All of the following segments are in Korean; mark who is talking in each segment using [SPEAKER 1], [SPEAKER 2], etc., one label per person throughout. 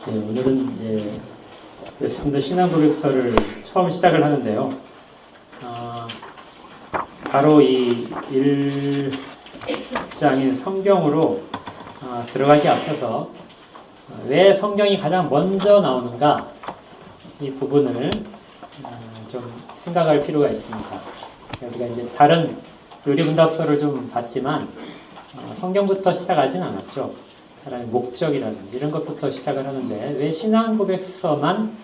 [SPEAKER 1] 네, 오늘은 이제 웨스턴더 신앙고백서를 처음 시작을 하는데요. 바로 이 1장인 성경으로 들어가기 앞서서 왜 성경이 가장 먼저 나오는가 이 부분을 좀 생각할 필요가 있습니다. 우리가 이제 다른 요리문답서를 좀 봤지만 성경부터 시작하진 않았죠. 사람의 목적이라든지 이런 것부터 시작을 하는데 왜 신앙고백서만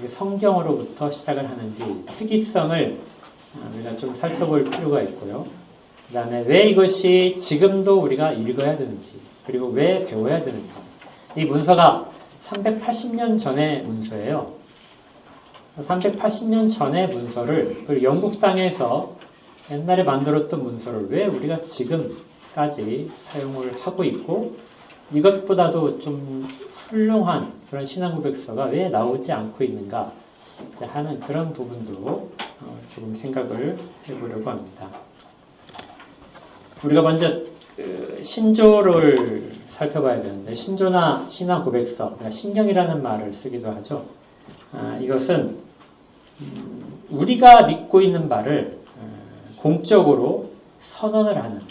[SPEAKER 1] 성경으로부터 시작을 하는지 특이성을 우리가 좀 살펴볼 필요가 있고요. 그 다음에 왜 이것이 지금도 우리가 읽어야 되는지 그리고 왜 배워야 되는지. 이 문서가 380년 전의 문서예요. 380년 전의 문서를 그리고 영국 땅에서 옛날에 만들었던 문서를 왜 우리가 지금까지 사용을 하고 있고 이것보다도 좀 훌륭한 그런 신앙고백서가 왜 나오지 않고 있는가 하는 그런 부분도 조금 생각을 해보려고 합니다. 우리가 먼저 신조를 살펴봐야 되는데 신조나 신앙고백서, 신경이라는 말을 쓰기도 하죠. 이것은 우리가 믿고 있는 바를 공적으로 선언을 하는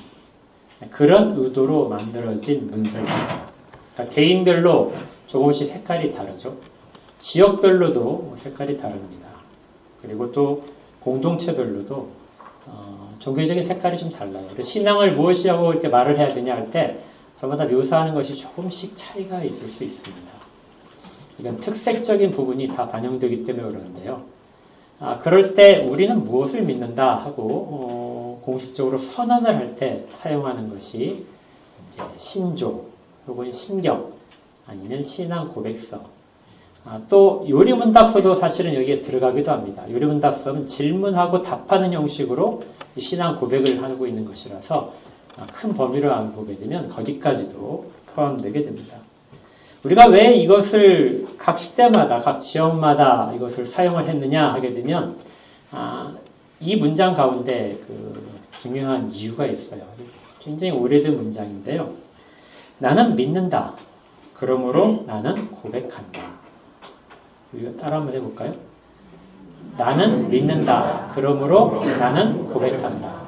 [SPEAKER 1] 그런 의도로 만들어진 문서입니다. 그러니까 개인별로 조금씩 색깔이 다르죠. 지역별로도 색깔이 다릅니다. 그리고 또 공동체별로도 종교적인 색깔이 좀 달라요. 신앙을 무엇이라고 이렇게 말을 해야 되냐 할 때 저마다 묘사하는 것이 조금씩 차이가 있을 수 있습니다. 이건 특색적인 부분이 다 반영되기 때문에 그러는데요. 그럴 때 우리는 무엇을 믿는다 하고 공식적으로 선언을 할 때 사용하는 것이 이제 신조 혹은 신경 아니면 신앙 고백서. 또 요리문답서도 사실은 여기에 들어가기도 합니다. 요리문답서는 질문하고 답하는 형식으로 신앙 고백을 하고 있는 것이라서 큰 범위로 안 보게 되면 거기까지도 포함되게 됩니다. 우리가 왜 이것을 각 시대마다, 각 지역마다 이것을 사용을 했느냐 하게 되면, 이 문장 가운데 중요한 이유가 있어요. 굉장히 오래된 문장인데요. 나는 믿는다. 그러므로 나는 고백한다. 이거 따라 한번 해볼까요? 나는 믿는다. 그러므로 나는 고백한다.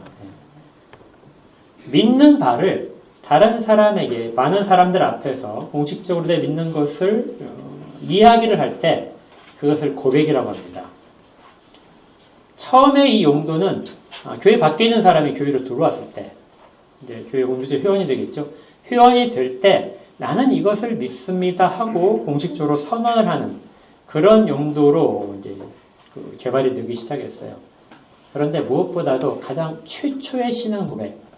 [SPEAKER 1] 믿는 바를 다른 사람에게, 많은 사람들 앞에서 공식적으로 내 믿는 것을 이야기를 할 때 그것을 고백이라고 합니다. 처음에 이 용도는 교회 밖에 있는 사람이 교회로 들어왔을 때, 이제 교회 공동체 회원이 되겠죠. 회원이 될 때 나는 이것을 믿습니다 하고 공식적으로 선언을 하는 그런 용도로 이제 개발이 되기 시작했어요. 그런데 무엇보다도 가장 최초의 신앙 고백,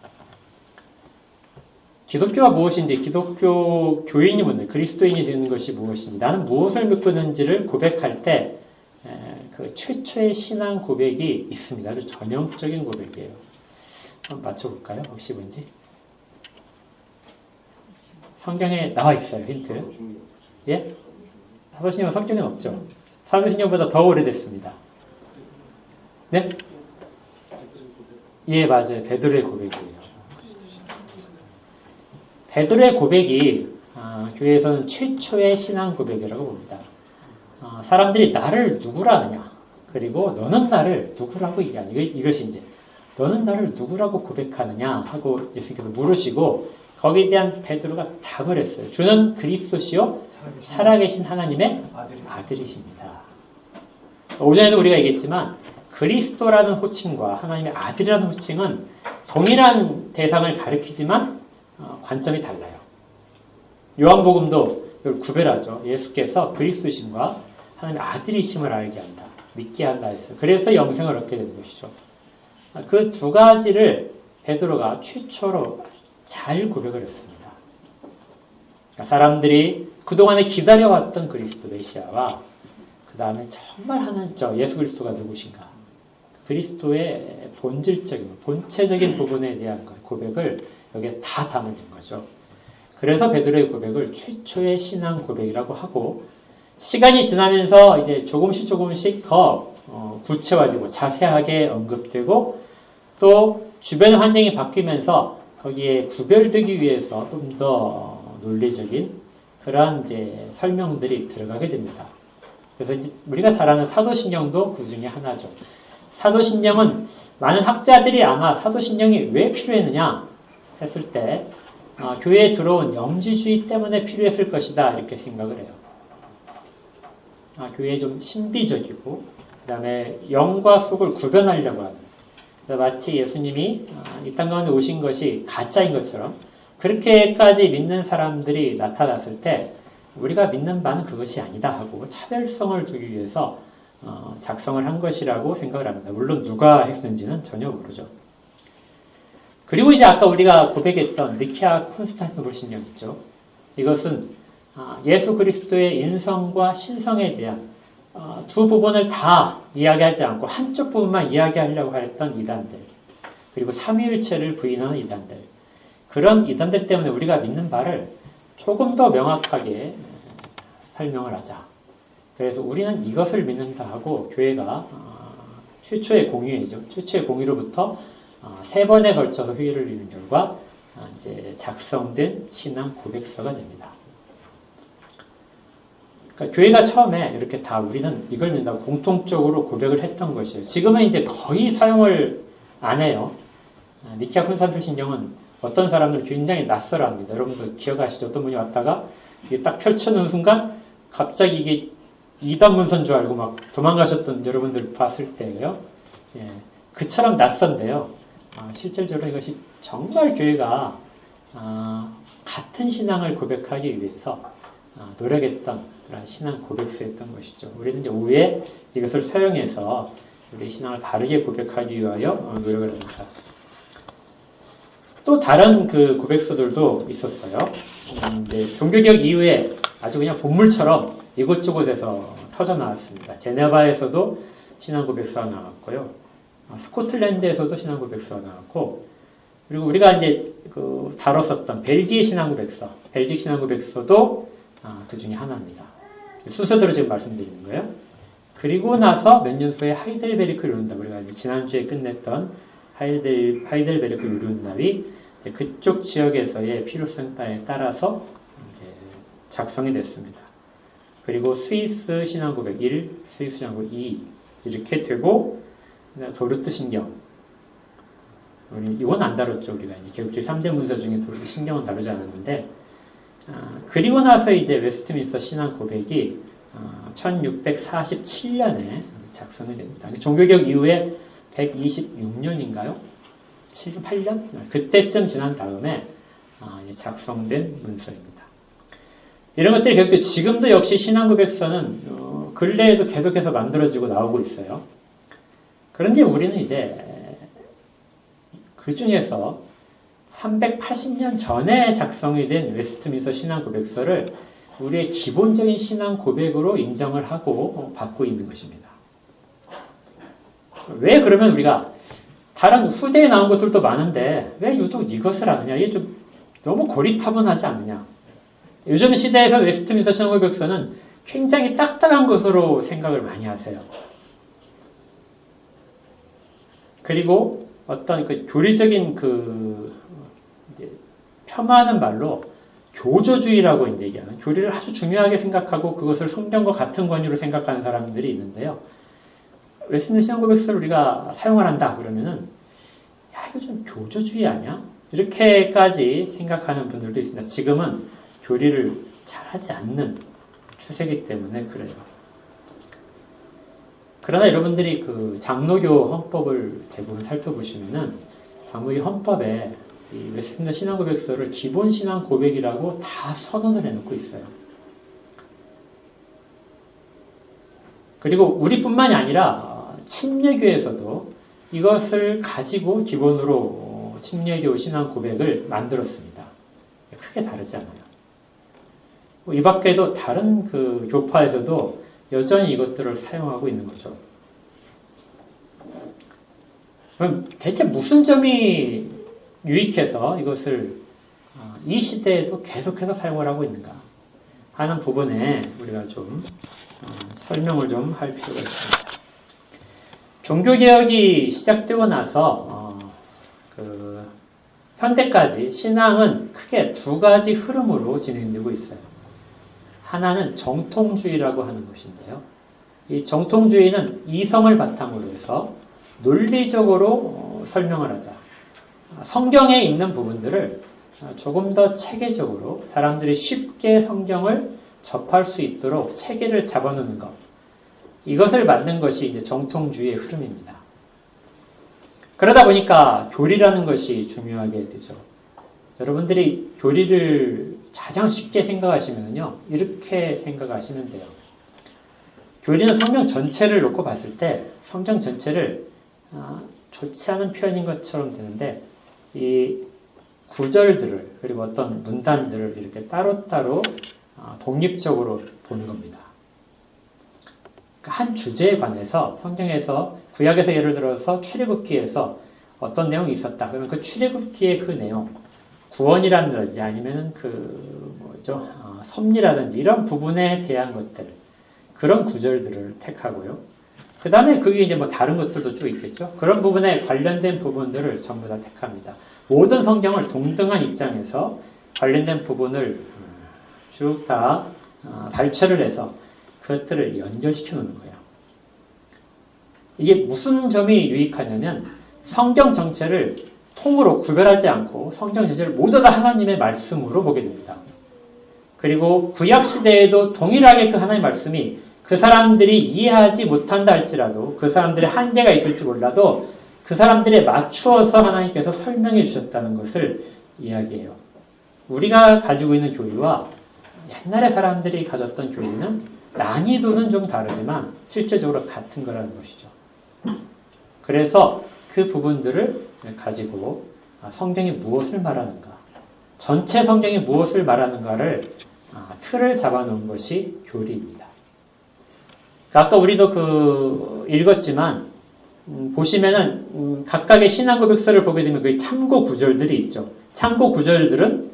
[SPEAKER 1] 기독교가 무엇인지, 기독교 교인이 뭔지, 그리스도인이 되는 것이 무엇인지, 나는 무엇을 믿고 있는지를 고백할 때 그 최초의 신앙 고백이 있습니다. 아주 전형적인 고백이에요. 한번 맞춰볼까요? 혹시 뭔지? 성경에 나와 있어요. 힌트. 예? 사도신경 성경에는 없죠. 사도신경보다 더 오래됐습니다. 네? 예, 맞아요. 베드로의 고백이에요. 베드로의 고백이 교회에서는 최초의 신앙 고백이라고 봅니다. 사람들이 나를 누구라 하느냐, 그리고 너는 나를 누구라고 얘기하냐, 이것이 이제 너는 나를 누구라고 고백하느냐 하고 예수님께서 물으시고 거기에 대한 베드로가 답을 했어요. 주는 그리스도시요 살아계신 하나님의 아들이십니다. 오전에도 우리가 얘기했지만 그리스도라는 호칭과 하나님의 아들이라는 호칭은 동일한 대상을 가리키지만 관점이 달라요. 요한복음도 이걸 구별하죠. 예수께서 그리스도심과 하나님의 아들이심을 알게 한다. 믿게 한다 했어요. 그래서 영생을 얻게 되는 것이죠. 그 두 가지를 베드로가 최초로 잘 고백을 했습니다. 사람들이 그동안에 기다려왔던 그리스도 메시아와 그 다음에 정말 하나님, 예수 그리스도가 누구신가, 그리스도의 본질적인, 본체적인 부분에 대한 고백을 여기에 다 담아낸 거죠. 그래서 베드로의 고백을 최초의 신앙 고백이라고 하고, 시간이 지나면서 이제 조금씩 더 구체화되고 자세하게 언급되고, 또 주변 환경이 바뀌면서 거기에 구별되기 위해서 좀 더 논리적인 그러한 이제 설명들이 들어가게 됩니다. 그래서 이제 우리가 잘 아는 사도신경도 그 중에 하나죠. 사도신경은 많은 학자들이 아마 사도신경이 왜 필요했느냐 했을 때 교회에 들어온 영지주의 때문에 필요했을 것이다 이렇게 생각을 해요. 교회에 좀 신비적이고 그 다음에 영과 속을 구별하려고 하는, 마치 예수님이 이 땅 가운데 오신 것이 가짜인 것처럼 그렇게까지 믿는 사람들이 나타났을 때 우리가 믿는 바는 그것이 아니다 하고 차별성을 두기 위해서 작성을 한 것이라고 생각을 합니다. 물론 누가 했는지는 전혀 모르죠. 그리고 이제 아까 우리가 고백했던 니케아 콘스탄티노플 신경 있죠. 이것은 예수 그리스도의 인성과 신성에 대한 두 부분을 다 이야기하지 않고 한쪽 부분만 이야기하려고 했던 이단들, 그리고 삼위일체를 부인하는 이단들, 그런 이단들 때문에 우리가 믿는 바를 조금 더 명확하게 설명을 하자. 그래서 우리는 이것을 믿는다 하고 교회가 최초의 공의회죠. 최초의 공의로부터 3번에 걸쳐서 회의를 이룬 결과 이제 작성된 신앙 고백서가 됩니다. 그러니까 교회가 처음에 이렇게 다 우리는 이걸 믿는다고 공통적으로 고백을 했던 것이에요. 지금은 이제 거의 사용을 안 해요. 니케아 콘스탄티노플 신경은 어떤 사람들은 굉장히 낯설어합니다. 여러분도 기억하시죠? 어떤 분이 왔다가 이게 딱 펼쳐놓은 순간 갑자기 이게 이단 문서인 줄 알고 막 도망가셨던 여러분들 봤을 때예요. 예, 그처럼 낯선데요. 실질적으로 이것이 정말 교회가 같은 신앙을 고백하기 위해서 노력했던 그런 신앙 고백서였던 것이죠. 우리는 이제 오후에 이것을 사용해서 우리 신앙을 바르게 고백하기 위하여 노력을 합니다. 또 다른 그 고백서들도 있었어요. 종교개혁 이후에 아주 그냥 본물처럼 이곳저곳에서 터져 나왔습니다. 제네바에서도 신앙 고백서가 나왔고요. 스코틀랜드에서도 신앙 고백서가 나왔고, 그리고 우리가 이제 다뤘었던 벨기에 신앙 고백서, 벨직 신앙 고백서도 그 중에 하나입니다. 순서대로 지금 말씀드리는 거예요. 그리고 나서 몇 년 후에 하이델베르크 요른납, 우리가 지난주에 끝냈던 하이델베르크 요른납이 그쪽 지역에서의 필요성에 따라서 이제 작성이 됐습니다. 그리고 스위스 신앙 고백 1, 스위스 신앙 고백 2 이렇게 되고, 도르트 신경, 이건 안 다뤘죠. 우리가 개국주의 3대 문서 중에 도르트 신경은 다루지 않았는데, 그리고 나서 이제 웨스트민스터 신앙 고백이 1647년에 작성이 됩니다. 종교개혁 이후에 126년인가요? 7, 8년? 그때쯤 지난 다음에 작성된 문서입니다. 이런 것들이 계속 지금도 역시 신앙 고백서는 근래에도 계속해서 만들어지고 나오고 있어요. 그런데 우리는 이제 그 중에서 380년 전에 작성이 된 웨스트민스터 신앙 고백서를 우리의 기본적인 신앙 고백으로 인정을 하고 받고 있는 것입니다. 왜 그러면 우리가 다른 후대에 나온 것들도 많은데 왜 유독 이것을 하느냐? 이게 좀 너무 고리타분하지 않느냐? 요즘 시대에서 웨스트민스터 신앙 고백서는 굉장히 딱딱한 것으로 생각을 많이 하세요. 그리고 어떤 그 교리적인 폄하하는 말로 교조주의라고 이제 얘기하는, 교리를 아주 중요하게 생각하고 그것을 성경과 같은 권위로 생각하는 사람들이 있는데요. 웨스트민스터 신앙 고백서를 우리가 사용을 한다 그러면은 야, 이거 좀 교조주의 아니야? 이렇게까지 생각하는 분들도 있습니다. 지금은 교리를 잘하지 않는 추세이기 때문에 그래요. 그러나 여러분들이 그 장로교 헌법을 대부분 살펴보시면은 장로교 헌법에 이 웨스트민스터 신앙 고백서를 기본 신앙 고백이라고 다 선언을 해놓고 있어요. 그리고 우리뿐만이 아니라 침례교에서도 이것을 가지고 기본으로 침례교 신앙 고백을 만들었습니다. 크게 다르지 않아요. 이 밖에도 다른 그 교파에서도 여전히 이것들을 사용하고 있는 거죠. 그럼 대체 무슨 점이 유익해서 이것을 이 시대에도 계속해서 사용을 하고 있는가 하는 부분에 우리가 좀 설명을 좀 할 필요가 있습니다. 종교개혁이 시작되고 나서 현대까지 신앙은 크게 두 가지 흐름으로 진행되고 있어요. 하나는 정통주의라고 하는 것인데요. 이 정통주의는 이성을 바탕으로 해서 논리적으로 설명을 하자. 성경에 있는 부분들을 조금 더 체계적으로 사람들이 쉽게 성경을 접할 수 있도록 체계를 잡아놓는 것. 이것을 만든 것이 이제 정통주의의 흐름입니다. 그러다 보니까 교리라는 것이 중요하게 되죠. 여러분들이 교리를 가장 쉽게 생각하시면요. 이렇게 생각하시면 돼요. 교리는 성경 전체를 놓고 봤을 때 성경 전체를 좋지 않은 표현인 것처럼 되는데 이 구절들을 그리고 어떤 문단들을 이렇게 따로따로 독립적으로 보는 겁니다. 한 주제에 관해서 성경에서 구약에서 예를 들어서 출애굽기에서 어떤 내용이 있었다. 그러면 그 출애굽기의 그 내용, 구원이라든지 아니면 섭리라든지 이런 부분에 대한 것들, 그런 구절들을 택하고요. 그 다음에 그게 이제 다른 것들도 쭉 있겠죠. 그런 부분에 관련된 부분들을 전부 다 택합니다. 모든 성경을 동등한 입장에서 관련된 부분을 쭉 다 발췌를 해서 그것들을 연결시켜 놓는 거예요. 이게 무슨 점이 유익하냐면 성경 전체를 통으로 구별하지 않고 성경 전체를 모두 다 하나님의 말씀으로 보게 됩니다. 그리고 구약 시대에도 동일하게 그 하나님의 말씀이 그 사람들이 이해하지 못한다 할지라도 그 사람들의 한계가 있을지 몰라도 그 사람들에 맞추어서 하나님께서 설명해 주셨다는 것을 이야기해요. 우리가 가지고 있는 교리와 옛날에 사람들이 가졌던 교리는 난이도는 좀 다르지만 실제적으로 같은 거라는 것이죠. 그래서 그 부분들을 가지고 성경이 무엇을 말하는가, 전체 성경이 무엇을 말하는가를 틀을 잡아놓은 것이 교리입니다. 아까 우리도 읽었지만 보시면은 각각의 신앙 고백서를 보게 되면 그 참고 구절들이 있죠. 참고 구절들은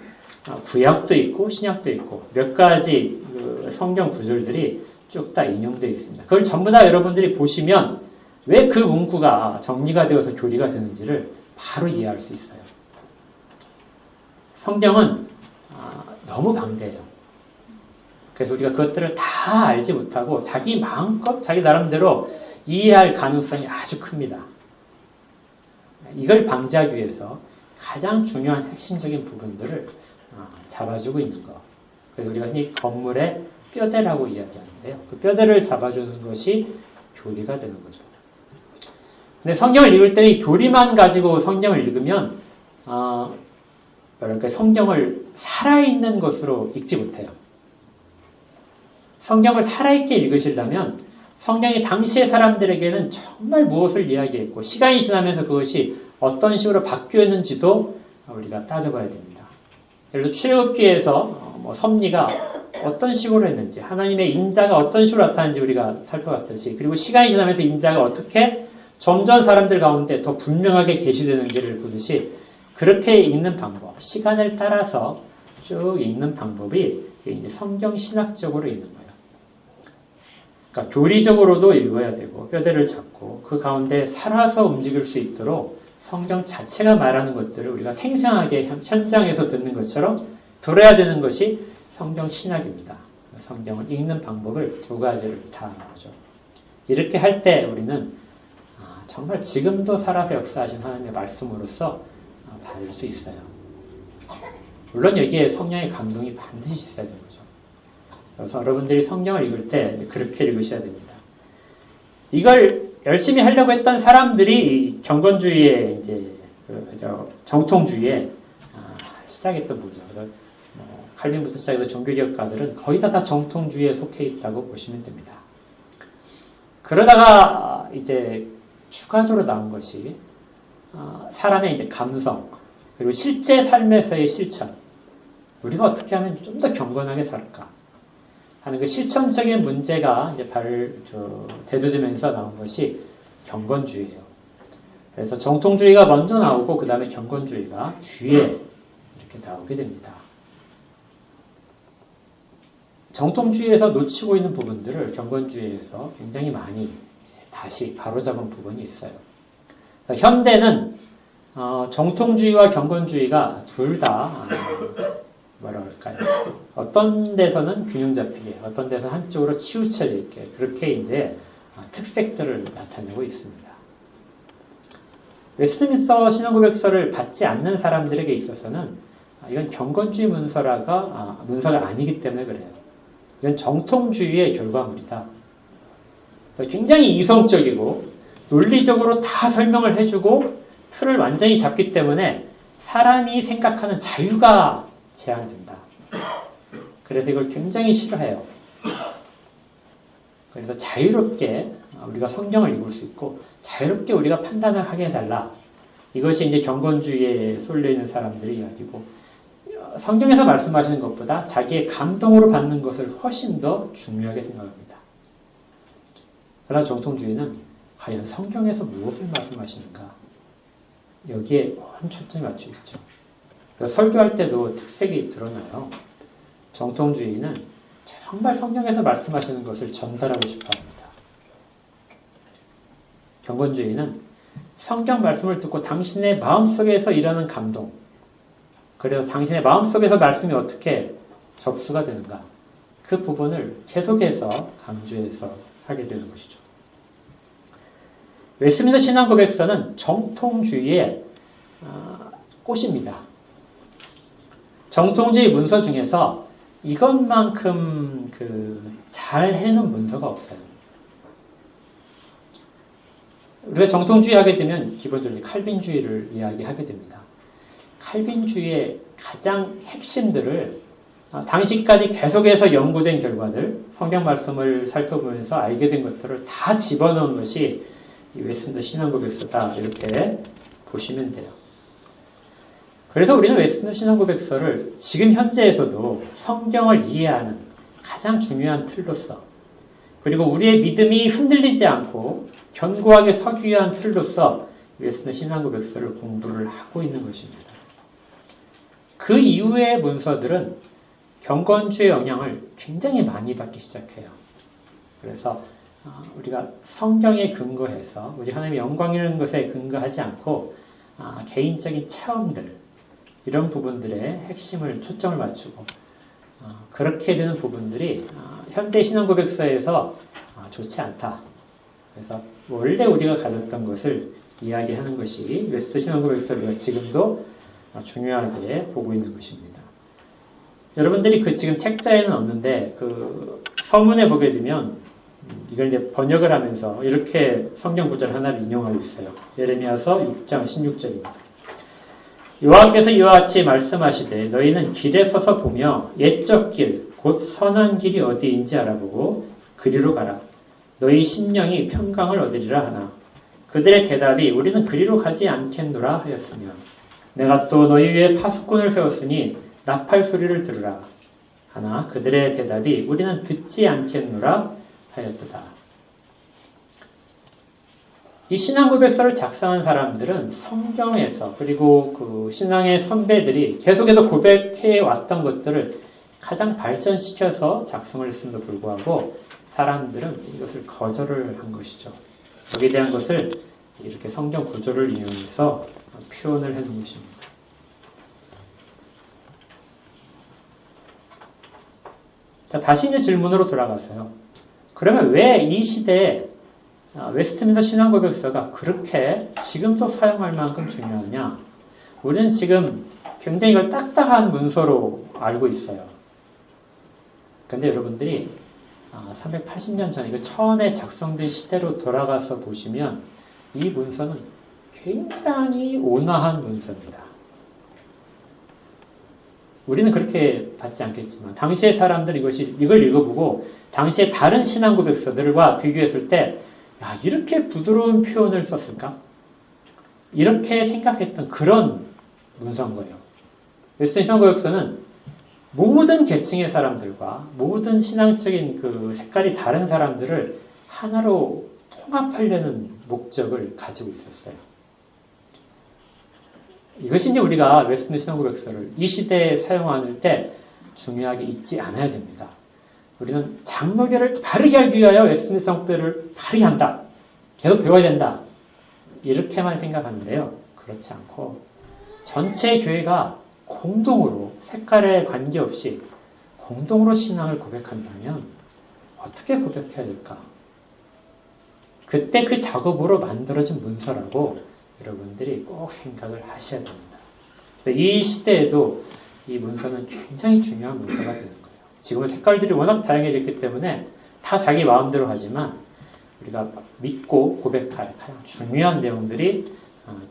[SPEAKER 1] 구약도 있고 신약도 있고 몇 가지 성경 구절들이 쭉 다 인용되어 있습니다. 그걸 전부 다 여러분들이 보시면 왜 그 문구가 정리가 되어서 교리가 되는지를 바로 이해할 수 있어요. 성경은 너무 방대해요. 그래서 우리가 그것들을 다 알지 못하고 자기 마음껏 자기 나름대로 이해할 가능성이 아주 큽니다. 이걸 방지하기 위해서 가장 중요한 핵심적인 부분들을 잡아주고 있는 것. 그래서 우리가 흔히 건물의 뼈대라고 이야기하는데요. 그 뼈대를 잡아주는 것이 교리가 되는 거죠. 근데 성경을 읽을 때 이 교리만 가지고 성경을 읽으면 성경을 살아있는 것으로 읽지 못해요. 성경을 살아있게 읽으시려면 성경이 당시의 사람들에게는 정말 무엇을 이야기했고 시간이 지나면서 그것이 어떤 식으로 바뀌었는지도 우리가 따져봐야 됩니다. 예를 들어 출애굽기에서 섭리가 어떤 식으로 했는지 하나님의 인자가 어떤 식으로 나타났는지 우리가 살펴봤듯이 그리고 시간이 지나면서 인자가 어떻게 점점 사람들 가운데 더 분명하게 계시되는지를 보듯이 그렇게 읽는 방법, 시간을 따라서 쭉 읽는 방법이 이제 성경 신학적으로 읽는 거예요. 그러니까 교리적으로도 읽어야 되고 뼈대를 잡고 그 가운데 살아서 움직일 수 있도록 성경 자체가 말하는 것들을 우리가 생생하게 현장에서 듣는 것처럼 들어야 되는 것이 성경 신학입니다. 성경을 읽는 방법을 두 가지를 다 나오죠. 이렇게 할 때 우리는 정말 지금도 살아서 역사하신 하나님의 말씀으로서 받을 수 있어요. 물론 여기에 성령의 감동이 반드시 있어야 되는 거죠. 그래서 여러분들이 성경을 읽을 때 그렇게 읽으셔야 됩니다. 이걸 열심히 하려고 했던 사람들이 경건주의의 정통주의에 시작했던 분이죠. 칼빈부터 시작해서 종교개혁가들은 거의 다 정통주의에 속해 있다고 보시면 됩니다. 그러다가 이제 추가적으로 나온 것이 사람의 이제 감성 그리고 실제 삶에서의 실천, 우리가 어떻게 하면 좀 더 경건하게 살까 하는 그 실천적인 문제가 이제 대두되면서 나온 것이 경건주의예요. 그래서 정통주의가 먼저 나오고 그 다음에 경건주의가 뒤에 이렇게 나오게 됩니다. 정통주의에서 놓치고 있는 부분들을 경건주의에서 굉장히 많이 다시 바로잡은 부분이 있어요. 현대는 정통주의와 경건주의가 둘 다 어떤 데서는 균형 잡히게, 어떤 데서는 한쪽으로 치우쳐져 있게 그렇게 이제 특색들을 나타내고 있습니다. 웨스트민스터 신앙고백서를 받지 않는 사람들에게 있어서는 이건 경건주의 문서가 아니기 때문에 그래요. 이건 정통주의의 결과물이다. 굉장히 이성적이고 논리적으로 다 설명을 해주고 틀을 완전히 잡기 때문에 사람이 생각하는 자유가 제한된다. 그래서 이걸 굉장히 싫어해요. 그래서 자유롭게 우리가 성경을 읽을 수 있고 자유롭게 우리가 판단을 하게 해달라. 이것이 이제 경건주의에 쏠려 있는 사람들의 이야기고 성경에서 말씀하시는 것보다 자기의 감동으로 받는 것을 훨씬 더 중요하게 생각합니다. 그러나 정통주의는 과연 성경에서 무엇을 말씀하시는가? 여기에 초점이 맞춰 있죠. 설교할 때도 특색이 드러나요. 정통주의는 정말 성경에서 말씀하시는 것을 전달하고 싶어 합니다. 경건주의는 성경 말씀을 듣고 당신의 마음속에서 일어나는 감동, 그래서 당신의 마음속에서 말씀이 어떻게 접수가 되는가, 그 부분을 계속해서 강조해서 하게 되는 것이죠. 웨스트민스터 신앙고백서는 정통주의의 꽃입니다. 정통주의 문서 중에서 이것만큼 잘 해놓은 문서가 없어요. 우리가 정통주의 하게 되면 기본적으로 칼빈주의를 이야기하게 됩니다. 칼빈주의의 가장 핵심들을 당시까지 계속해서 연구된 결과들, 성경 말씀을 살펴보면서 알게 된 것들을 다 집어넣은 것이 이 웨스트민스터 신앙고백서다, 이렇게 보시면 돼요. 그래서 우리는 웨스트민스터 신앙고백서를 지금 현재에서도 성경을 이해하는 가장 중요한 틀로서, 그리고 우리의 믿음이 흔들리지 않고 견고하게 서기 위한 틀로서 웨스트민스터 신앙고백서를 공부를 하고 있는 것입니다. 그 이후의 문서들은 경건주의 영향을 굉장히 많이 받기 시작해요. 그래서 우리가 성경에 근거해서 우리 하나님의 영광이라는 것에 근거하지 않고 개인적인 체험들, 이런 부분들의 핵심을 초점을 맞추고 그렇게 되는 부분들이 현대 신앙고백서에서 좋지 않다. 그래서 원래 우리가 가졌던 것을 이야기하는 것이 웨스트민스터 신앙고백서를 지금도 중요하게 보고 있는 것입니다. 여러분들이 지금 책자에는 없는데 서문에 보게 되면 이걸 이제 번역을 하면서 이렇게 성경 구절 하나를 인용하고 있어요. 예레미야서 6장 16절입니다. 여호와께서 이와 같이 말씀하시되 너희는 길에 서서 보며 옛적 길, 곧 선한 길이 어디인지 알아보고 그리로 가라. 너희 심령이 평강을 얻으리라 하나 그들의 대답이 우리는 그리로 가지 않겠노라 하였으며 내가 또 너희 위에 파수꾼을 세웠으니 나팔 소리를 들으라 하나 그들의 대답이 우리는 듣지 않겠노라 하였도다. 이 신앙고백서를 작성한 사람들은 성경에서 그리고 신앙의 선배들이 계속해서 고백해 왔던 것들을 가장 발전시켜서 작성을 했음에도 불구하고 사람들은 이것을 거절을 한 것이죠. 거기에 대한 것을 이렇게 성경 구조를 이용해서 표현을 해놓은 것입니다. 자, 다시 이제 질문으로 돌아가서요. 그러면 왜 이 시대에 웨스트민스터 신앙고백서가 그렇게 지금도 사용할 만큼 중요하냐? 우리는 지금 굉장히 이걸 딱딱한 문서로 알고 있어요. 그런데 여러분들이 380년 전 이거 처음에 작성된 시대로 돌아가서 보시면 이 문서는 굉장히 온화한 문서입니다. 우리는 그렇게 받지 않겠지만 당시의 사람들은 이걸 읽어보고 당시의 다른 신앙고백서들과 비교했을 때 이렇게 부드러운 표현을 썼을까? 이렇게 생각했던 그런 문서인 거예요. 웨스트민스터 신앙고백서는 모든 계층의 사람들과 모든 신앙적인 색깔이 다른 사람들을 하나로 통합하려는 목적을 가지고 있었어요. 이것이 이제 우리가 웨스트민스터 신앙고백서를 이 시대에 사용할 때 중요하게 잊지 않아야 됩니다. 우리는 장로교를 바르게 하기 위하여 웨스트민스터 신앙고백서를 바르게 한다. 계속 배워야 된다. 이렇게만 생각하는데요. 그렇지 않고 전체 교회가 공동으로 색깔에 관계없이 공동으로 신앙을 고백한다면 어떻게 고백해야 될까? 그때 그 작업으로 만들어진 문서라고 여러분들이 꼭 생각을 하셔야 됩니다. 이 시대에도 이 문서는 굉장히 중요한 문서가 되는 거예요. 지금은 색깔들이 워낙 다양해졌기 때문에 다 자기 마음대로 하지만 우리가 믿고 고백할 가장 중요한 내용들이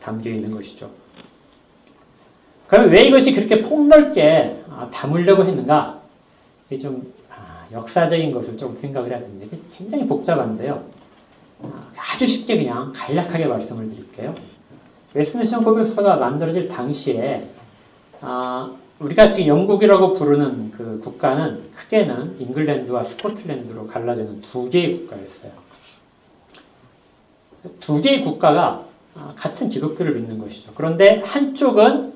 [SPEAKER 1] 담겨 있는 것이죠. 그럼 왜 이것이 그렇게 폭넓게 담으려고 했는가? 이게 좀 역사적인 것을 좀 생각을 해야 됩니다. 이게 굉장히 복잡한데요. 아주 쉽게 그냥 간략하게 말씀을 드릴게요. 웨스트민스터 고백서가 만들어질 당시에 우리가 지금 영국이라고 부르는 그 국가는 크게는 잉글랜드와 스코틀랜드로 갈라지는 두 개의 국가였어요. 두 개의 국가가 같은 기독교를 믿는 것이죠. 그런데 한쪽은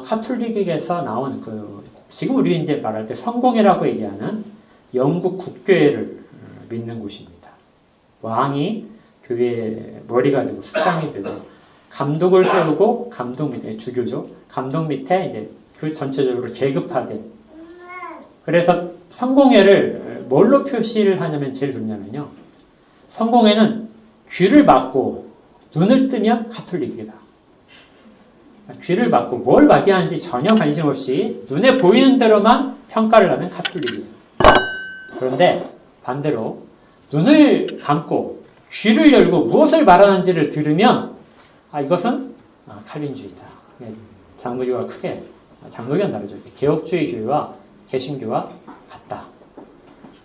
[SPEAKER 1] 카톨릭에서 나온 지금 우리 이제 말할 때 성공회라고 얘기하는 영국 국교회를 믿는 곳입니다. 왕이 교회의 머리가 되고 수장이 되고 감독을 세우고 감독 밑에 주교죠. 감독 밑에 이제 그 전체적으로 계급화된. 그래서 성공회를 뭘로 표시를 하냐면 제일 좋냐면요. 성공회는 귀를 막고 눈을 뜨면 카톨릭이다. 귀를 막고 뭘 막이하는지 전혀 관심 없이 눈에 보이는 대로만 평가를 하면 카톨릭이에요. 그런데 반대로 눈을 감고 귀를 열고 무엇을 말하는지를 들으면 이것은 칼빈주의다. 장로교가 크게 장로교는 다르죠. 개혁주의 교회와 개신교와 같다.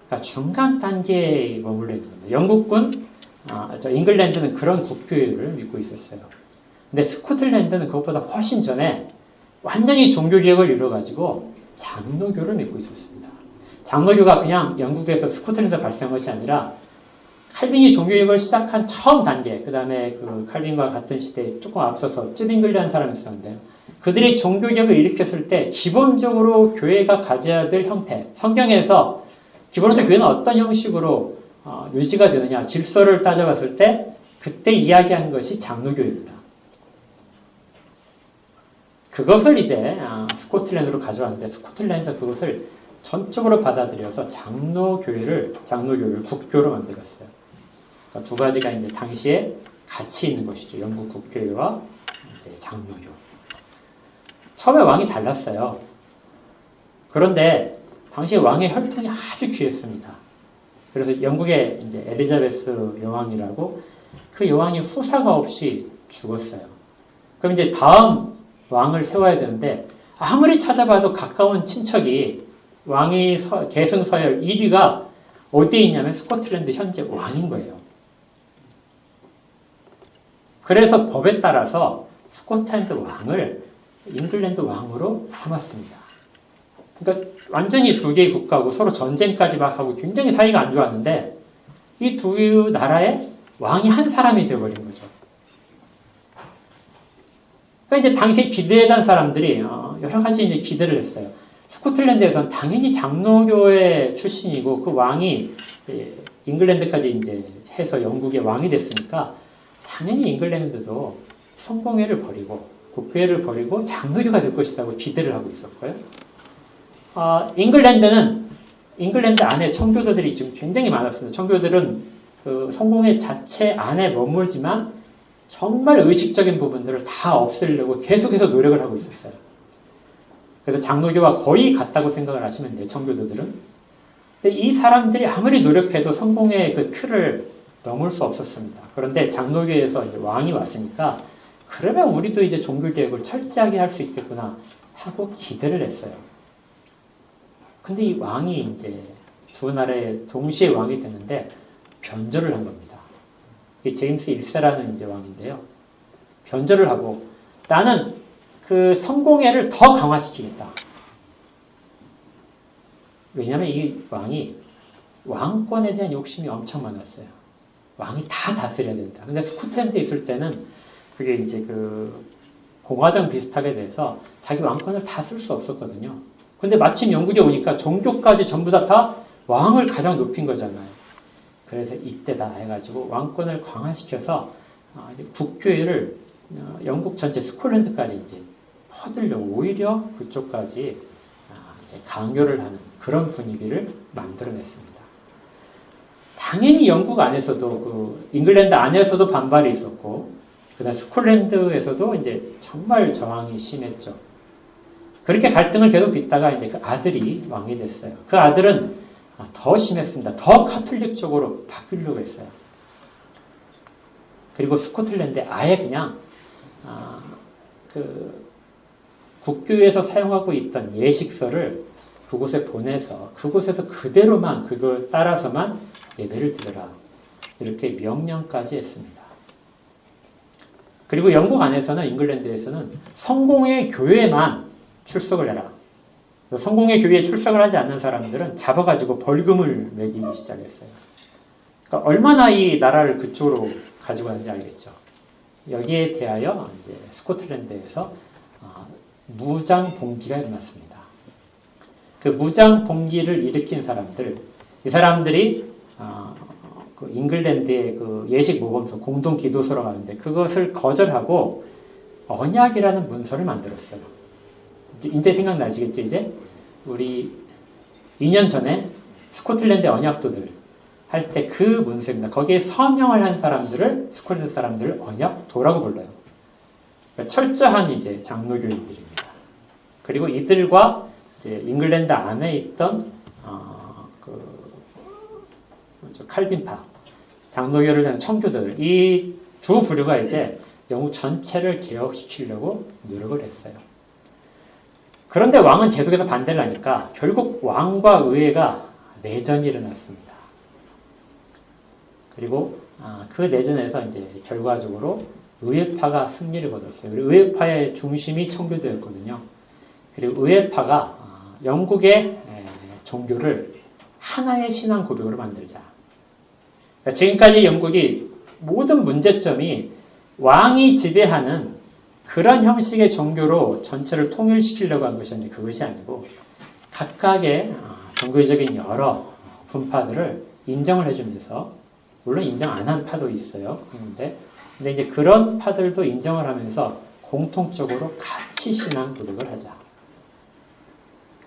[SPEAKER 1] 그러니까 중간 단계에 머물러 있습니다. 영국군, 잉글랜드는 그런 국교회를 믿고 있었어요. 근데 스코틀랜드는 그것보다 훨씬 전에 완전히 종교개혁을 이루어가지고 장로교를 믿고 있었습니다. 장로교가 그냥 영국에서 스코틀랜드에서 발생한 것이 아니라 칼빈이 종교개혁을 시작한 처음 단계, 그 다음에 그 칼빈과 같은 시대에 조금 앞서서 쯔빙글리라는 사람이 있었는데 그들이 종교개혁을 일으켰을 때 기본적으로 교회가 가져야 될 형태, 성경에서 기본적으로 교회는 어떤 형식으로 유지가 되느냐, 질서를 따져봤을 때 그때 이야기한 것이 장로교입니다. 그것을 이제 스코틀랜드로 가져왔는데 스코틀랜드에서 그것을 전적으로 받아들여서 장로교를 국교로 만들었어요. 그러니까 두 가지가 이제 당시에 같이 있는 것이죠. 영국 국교회와 이제 장로교. 처음에 왕이 달랐어요. 그런데 당시 왕의 혈통이 아주 귀했습니다. 그래서 영국의 이제 엘리자베스 여왕이라고 그 여왕이 후사가 없이 죽었어요. 그럼 이제 다음 왕을 세워야 되는데 아무리 찾아봐도 가까운 친척이 왕이 계승서열 1위가 어디에 있냐면 스코틀랜드 현재 왕인 거예요. 그래서 법에 따라서 스코틀랜드 왕을 잉글랜드 왕으로 삼았습니다. 그러니까 완전히 두 개의 국가고 서로 전쟁까지 막 하고 굉장히 사이가 안 좋았는데 이 두 나라의 왕이 한 사람이 되어버린 거죠. 그러니까 이제 당시에 기대했던 사람들이 여러 가지 이제 기대를 했어요. 스코틀랜드에서는 당연히 장로교회 출신이고 그 왕이 잉글랜드까지 이제 해서 영국의 왕이 됐으니까 당연히 잉글랜드도 성공회를 버리고 국교회를 버리고 장로교가 될 것이라고 기대를 하고 있었고요. 잉글랜드 안에 청교도들이 지금 굉장히 많았습니다. 청교들은 그 성공회 자체 안에 머물지만 정말 의식적인 부분들을 다 없애려고 계속해서 노력을 하고 있었어요. 그래서 장로교와 거의 같다고 생각을 하시면 돼요, 청교도들은. 근데 이 사람들이 아무리 노력해도 성공의 그 틀을 넘을 수 없었습니다. 그런데 장로교에서 이제 왕이 왔으니까 그러면 우리도 이제 종교개혁을 철저하게 할 수 있겠구나 하고 기대를 했어요. 근데 이 왕이 이제 두 나라의 동시에 왕이 됐는데 변절을 한 겁니다. 이게 제임스 1세라는 이제 왕인데요. 변절을 하고 나는 그 성공회를 더 강화시키겠다. 왜냐하면 이 왕이 왕권에 대한 욕심이 엄청 많았어요. 왕이 다 다스려야 된다. 근데 스코틀랜드에 있을 때는 그게 이제 그 공화정 비슷하게 돼서 자기 왕권을 다 쓸 수 없었거든요. 근데 마침 영국에 오니까 종교까지 전부 다 왕을 가장 높인 거잖아요. 그래서 이때다 해가지고 왕권을 강화시켜서 국교회를 영국 전체 스코틀랜드까지 이제 퍼들려고 오히려 그쪽까지 이제 강요를 하는 그런 분위기를 만들어냈습니다. 당연히 영국 안에서도 잉글랜드 안에서도 반발이 있었고, 그다음 스콜랜드에서도 이제 정말 저항이 심했죠. 그렇게 갈등을 계속 빚다가 이제 그 아들이 왕이 됐어요. 그 아들은 더 심했습니다. 더 카톨릭 쪽으로 바뀌려고 했어요. 그리고 스코틀랜드에 아예 그냥 국교에서 사용하고 있던 예식서를 그곳에 보내서 그곳에서 그대로만 그걸 따라서만 예배를 드려라. 이렇게 명령까지 했습니다. 그리고 영국 안에서는 잉글랜드에서는 성공의 교회만 출석을 해라. 성공의 교회에 출석을 하지 않는 사람들은 잡아가지고 벌금을 매기기 시작했어요. 그러니까 얼마나 이 나라를 그쪽으로 가지고 가는지 알겠죠. 여기에 대하여 이제 스코틀랜드에서 무장 봉기가 일어났습니다. 그 무장 봉기를 일으킨 사람들, 이 사람들이 그 잉글랜드의 그 예식 모범서 공동 기도서로 가는데 그것을 거절하고 언약이라는 문서를 만들었어요. 이제 생각나시겠죠? 이제 우리 2년 전에 스코틀랜드 언약도들 할 때 그 문서입니다. 거기에 서명을 한 사람들을 스코틀랜드 사람들을 언약도라고 불러요. 그러니까 철저한 이제 장로교인들입니다. 그리고 이들과 이제 잉글랜드 안에 있던 칼빈파 장로교를 한 청교도들 이 두 부류가 이제 영국 전체를 개혁시키려고 노력을 했어요. 그런데 왕은 계속해서 반대를 하니까 결국 왕과 의회가 내전이 일어났습니다. 그리고 그 내전에서 이제 결과적으로 의회파가 승리를 거뒀어요. 그리고 의회파의 중심이 청교도였거든요. 그리고 의회파가 영국의 종교를 하나의 신앙 고백으로 만들자. 그러니까 지금까지 영국이 모든 문제점이 왕이 지배하는 그런 형식의 종교로 전체를 통일시키려고 한 것이었는데 그것이 아니고 각각의 종교적인 여러 분파들을 인정을 해주면서 물론 인정 안 한 파도 있어요. 근데 이제 그런 파들도 인정을 하면서 공통적으로 같이 신앙 고백을 하자.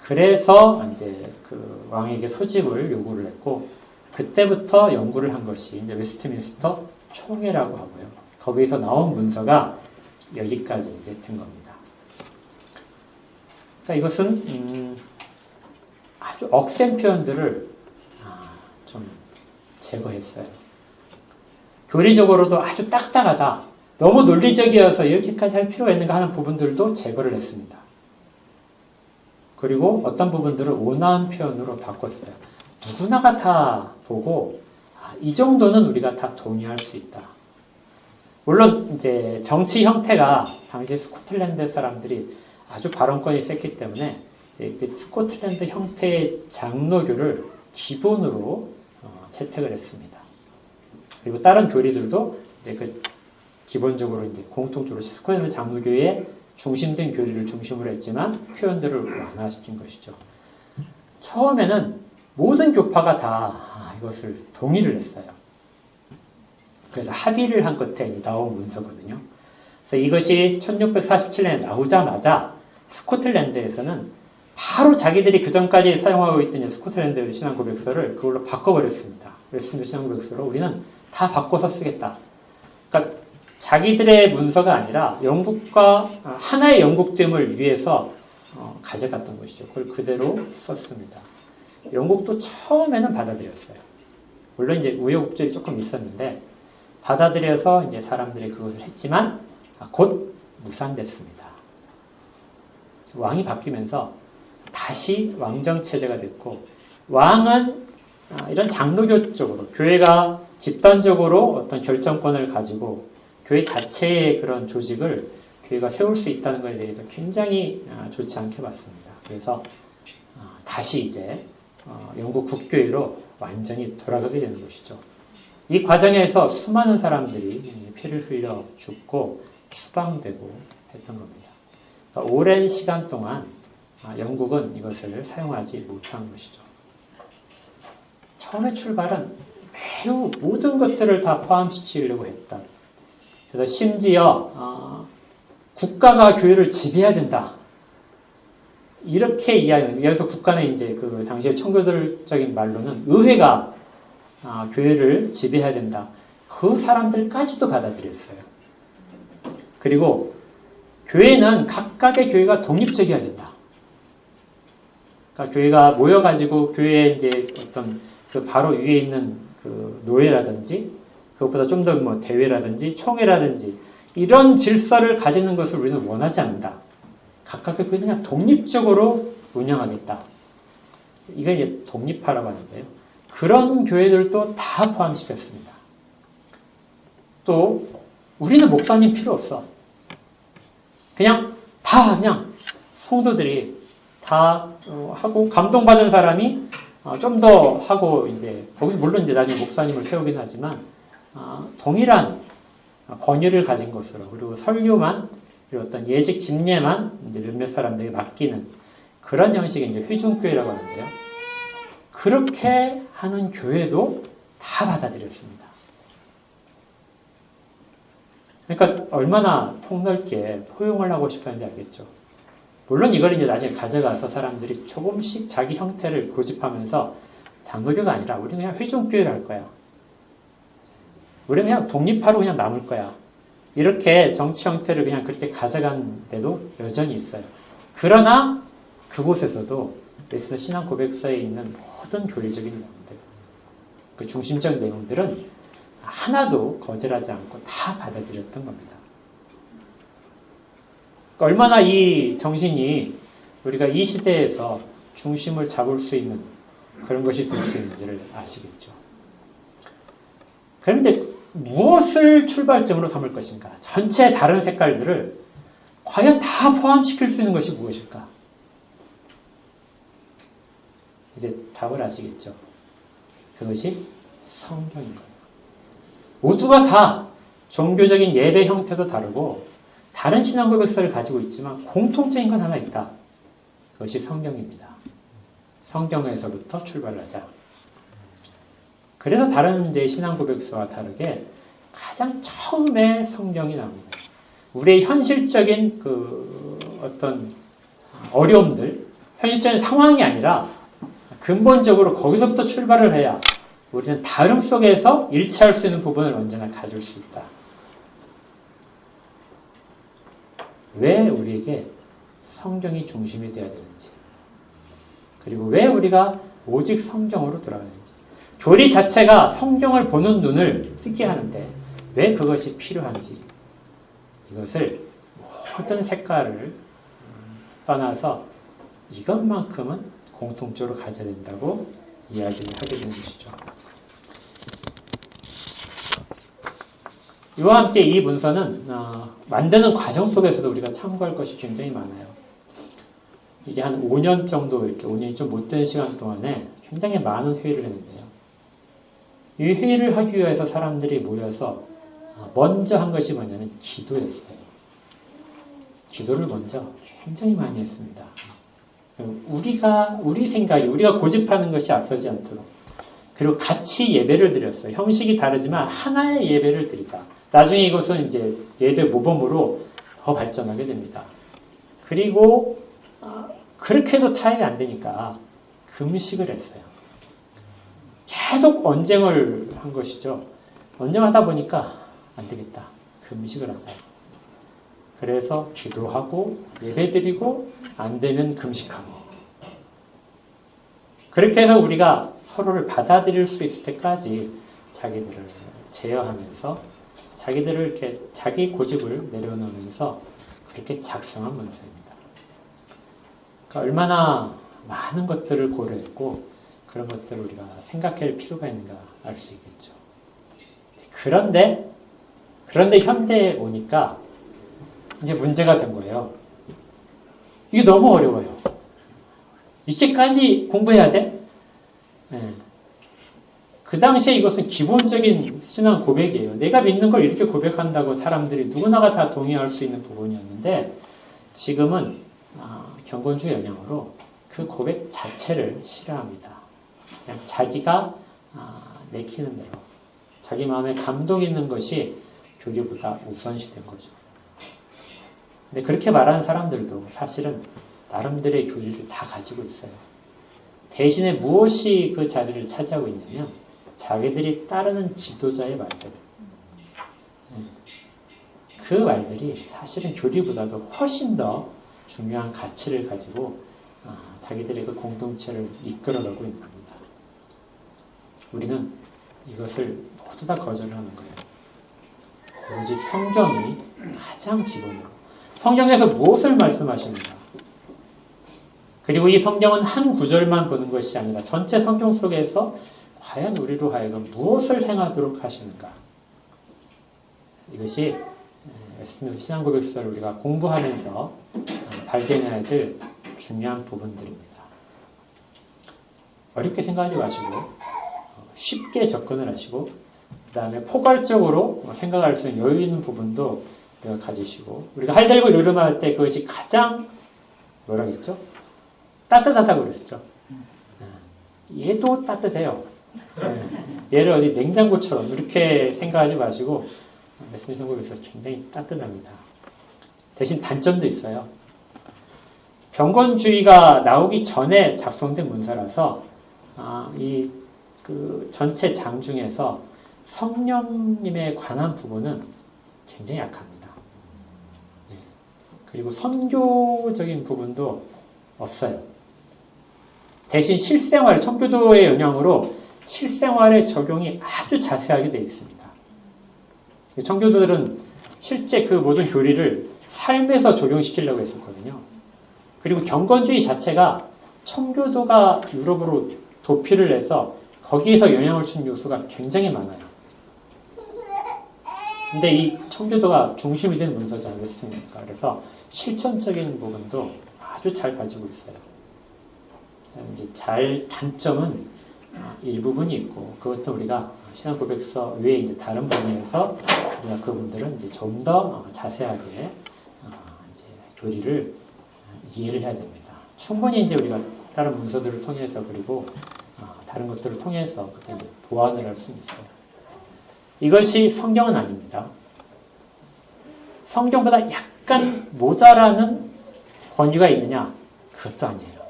[SPEAKER 1] 그래서 이제 그 왕에게 소집을 요구를 했고 그때부터 연구를 한 것이 이제 웨스트민스터 총회라고 하고요. 거기서 나온 문서가 여기까지 이제 된 겁니다. 그러니까 이것은 아주 억센 표현들을 좀 제거했어요. 교리적으로도 아주 딱딱하다. 너무 논리적이어서 이렇게까지 할 필요가 있는가 하는 부분들도 제거를 했습니다. 그리고 어떤 부분들을 온화한 표현으로 바꿨어요. 누구나가 다 보고 이 정도는 우리가 다 동의할 수 있다. 물론 이제 정치 형태가 당시 스코틀랜드 사람들이 아주 발언권이 셌기 때문에 이제 그 스코틀랜드 형태의 장로교를 기본으로 채택을 했습니다. 그리고 다른 교리들도 이제 그 기본적으로 이제 공통적으로 스코틀랜드 장로교의 중심된 교리를 중심으로 했지만 표현들을 완화시킨 것이죠. 처음에는 모든 교파가 다 이것을 동의를 했어요. 그래서 합의를 한 끝에 나온 문서거든요. 그래서 이것이 1647년에 나오자마자 스코틀랜드에서는 바로 자기들이 그 전까지 사용하고 있던 스코틀랜드 신앙 고백서를 그걸로 바꿔버렸습니다. 웨스트민스터 신앙 고백서로 우리는 다 바꿔서 쓰겠다. 그러니까 자기들의 문서가 아니라 영국과 하나의 영국됨을 위해서 가져갔던 것이죠. 그걸 그대로 썼습니다. 영국도 처음에는 받아들였어요. 물론 이제 우여곡절이 조금 있었는데 받아들여서 이제 사람들이 그것을 했지만 곧 무산됐습니다. 왕이 바뀌면서 다시 왕정 체제가 됐고 왕은 이런 장로교 쪽으로 교회가 집단적으로 어떤 결정권을 가지고 교회 자체의 그런 조직을 교회가 세울 수 있다는 것에 대해서 굉장히 좋지 않게 봤습니다. 그래서 다시 이제 영국 국교회로 완전히 돌아가게 되는 것이죠. 이 과정에서 수많은 사람들이 피를 흘려 죽고 추방되고 했던 겁니다. 그러니까 오랜 시간 동안 영국은 이것을 사용하지 못한 것이죠. 처음에 출발은 매우 모든 것들을 다 포함시키려고 했다. 그래서 심지어 국가가 교회를 지배해야 된다. 이렇게 이야기하는, 여기서 국가는 이제 그 당시의 청교도적인 말로는 의회가 교회를 지배해야 된다. 그 사람들까지도 받아들였어요. 그리고 교회는 각각의 교회가 독립적이어야 된다. 그러니까 교회가 모여가지고 교회에 이제 어떤 그 바로 위에 있는 그 노예라든지 그것보다 좀 더 뭐 대회라든지 총회라든지 이런 질서를 가지는 것을 우리는 원하지 않는다. 각각의 교회는 그냥 독립적으로 운영하겠다. 이걸 이제 독립파라고 하는데요. 그런 교회들도 다 포함시켰습니다. 또 우리는 목사님 필요 없어. 그냥 성도들이 다 하고 감동받은 사람이 좀 더 하고 이제 거기서 물론 이제 나중에 목사님을 세우긴 하지만 동일한 권위를 가진 것으로 그리고 설교만 그리고 어떤 예식 집례만 이제 몇몇 사람들이 맡기는 그런 형식의 이제 회중교회라고 하는데요. 그렇게 하는 교회도 다 받아들였습니다. 그러니까 얼마나 폭넓게 포용을 하고 싶었는지 알겠죠. 물론 이걸 이제 나중에 가져가서 사람들이 조금씩 자기 형태를 고집하면서 장로교가 아니라 우리는 그냥 회중교회를 할 거야. 우리는 그냥 독립파로 그냥 남을 거야. 이렇게 정치 형태를 그냥 그렇게 가져간 데도 여전히 있어요. 그러나 그곳에서도 예수의 신앙 고백서에 있는 모든 교리적인 내용들, 그 중심적 내용들은 하나도 거절하지 않고 다 받아들였던 겁니다. 얼마나 이 정신이 우리가 이 시대에서 중심을 잡을 수 있는 그런 것이 될 수 있는지를 아시겠죠. 그럼 이제 무엇을 출발점으로 삼을 것인가? 전체 다른 색깔들을 과연 다 포함시킬 수 있는 것이 무엇일까? 이제 답을 아시겠죠. 그것이 성경인 거예요. 모두가 다 종교적인 예배 형태도 다르고 다른 신앙 고백서를 가지고 있지만 공통적인 건 하나 있다. 그것이 성경입니다. 성경에서부터 출발하자. 그래서 다른 이제 신앙 고백서와 다르게 가장 처음에 성경이 나옵니다. 우리의 현실적인 그 어떤 어려움들, 현실적인 상황이 아니라 근본적으로 거기서부터 출발을 해야 우리는 다름 속에서 일치할 수 있는 부분을 언제나 가질 수 있다. 왜 우리에게 성경이 중심이 되어야 되는지, 그리고 왜 우리가 오직 성경으로 돌아가는지, 교리 자체가 성경을 보는 눈을 쓰게 하는데 왜 그것이 필요한지, 이것을 모든 색깔을 떠나서 이것만큼은 공통적으로 가져야 된다고 이야기를 하게 되는 것이죠. 이와 함께 이 문서는 만드는 과정 속에서도 우리가 참고할 것이 굉장히 많아요. 이게 한 5년 정도, 이렇게 5년이 좀 못된 시간 동안에 굉장히 많은 회의를 했는데요. 이 회의를 하기 위해서 사람들이 모여서 먼저 한 것이 뭐냐면 기도였어요. 기도를 먼저 굉장히 많이 했습니다. 우리 생각이, 우리가 고집하는 것이 앞서지 않도록. 그리고 같이 예배를 드렸어요. 형식이 다르지만 하나의 예배를 드리자. 나중에 이것은 이제 예배 모범으로 더 발전하게 됩니다. 그리고 그렇게 해도 타협이 안 되니까 금식을 했어요. 계속 언쟁을 한 것이죠. 언쟁하다 보니까 안 되겠다. 금식을 하자. 그래서 기도하고 예배드리고 안 되면 금식하고. 그렇게 해서 우리가 서로를 받아들일 수 있을 때까지 자기들을 제어하면서 자기들을 이렇게 자기 고집을 내려놓으면서 그렇게 작성한 문서입니다. 그러니까 얼마나 많은 것들을 고려했고 그런 것들을 우리가 생각할 필요가 있는가 알 수 있겠죠. 그런데 현대에 오니까 이제 문제가 된 거예요. 이게 너무 어려워요. 이렇게까지 공부해야 돼? 네. 그 당시에 이것은 기본적인 신앙 고백이에요. 내가 믿는 걸 이렇게 고백한다고 사람들이 누구나가 다 동의할 수 있는 부분이었는데 지금은 경건주의 영향으로 그 고백 자체를 싫어합니다. 그냥 자기가 내키는 대로 자기 마음에 감동 있는 것이 교리보다 우선시된 거죠. 근데 그렇게 말하는 사람들도 사실은 나름대로의 교리를 다 가지고 있어요. 대신에 무엇이 그 자리를 차지하고 있냐면 자기들이 따르는 지도자의 말들. 그 말들이 사실은 교리보다도 훨씬 더 중요한 가치를 가지고 자기들의 그 공동체를 이끌어가고 있는 겁니다. 우리는 이것을 모두 다 거절을 하는 거예요. 오로지 성경이 가장 기본으로. 성경에서 무엇을 말씀하십니까? 그리고 이 성경은 한 구절만 보는 것이 아니라 전체 성경 속에서 과연 우리로 하여금 무엇을 행하도록 하시는가? 이것이 웨스트민스터 신앙고백서를 우리가 공부하면서 발견해야 될 중요한 부분들입니다. 어렵게 생각하지 마시고 쉽게 접근을 하시고 그 다음에 포괄적으로 생각할 수 있는 여유 있는 부분도 우리가 가지시고 우리가 할렐고 이르름할 때 그것이 가장 뭐라 그랬죠? 따뜻하다고 그랬죠. 얘도 따뜻해요. 얘를 어디 냉장고처럼 이렇게 생각하지 마시고 말씀의 성경에서 굉장히 따뜻합니다. 대신 단점도 있어요. 경건주의가 나오기 전에 작성된 문서라서 이 그 전체 장 중에서 성령님에 관한 부분은 굉장히 약합니다. 그리고 선교적인 부분도 없어요. 대신 실생활, 청교도의 영향으로 실생활의 적용이 아주 자세하게 되어 있습니다. 청교도들은 실제 그 모든 교리를 삶에서 적용시키려고 했었거든요. 그리고 경건주의 자체가 청교도가 유럽으로 도피를 해서 거기에서 영향을 준 요소가 굉장히 많아요. 근데 이 청교도가 중심이 된 문서지 않겠습니까? 그래서 실천적인 부분도 아주 잘 가지고 있어요. 이제 단점은 일부분이 있고 그것도 우리가 신앙 고백서 외에 이제 다른 분야에서 우리가 그분들은 이제 좀 더 자세하게 이제 교리를 이해를 해야 됩니다. 충분히 이제 우리가 다른 문서들을 통해서 그리고 다른 것들을 통해서 그때 이제 보완을 할 수 있어요. 이것이 성경은 아닙니다. 성경보다 약간 모자라는 권위가 있느냐? 그것도 아니에요.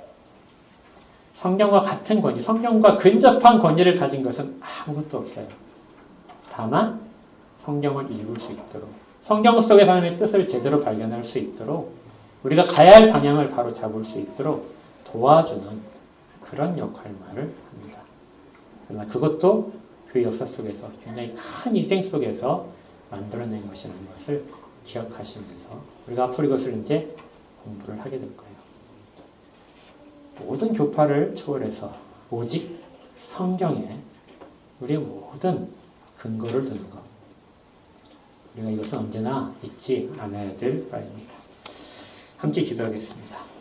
[SPEAKER 1] 성경과 같은 권위, 성경과 근접한 권위를 가진 것은 아무것도 없어요. 다만 성경을 읽을 수 있도록, 성경 속의 하나님의 뜻을 제대로 발견할 수 있도록, 우리가 가야 할 방향을 바로 잡을 수 있도록 도와주는 그런 역할만을 합니다. 그러나 그것도 그 역사 속에서 굉장히 큰 인생 속에서 만들어낸 것이라는 것을 기억하시면서 우리가 앞으로 이것을 이제 공부를 하게 될 거예요. 모든 교파를 초월해서 오직 성경에 우리의 모든 근거를 두는 것. 우리가 이것은 언제나 잊지 않아야 될 바입니다. 함께 기도하겠습니다.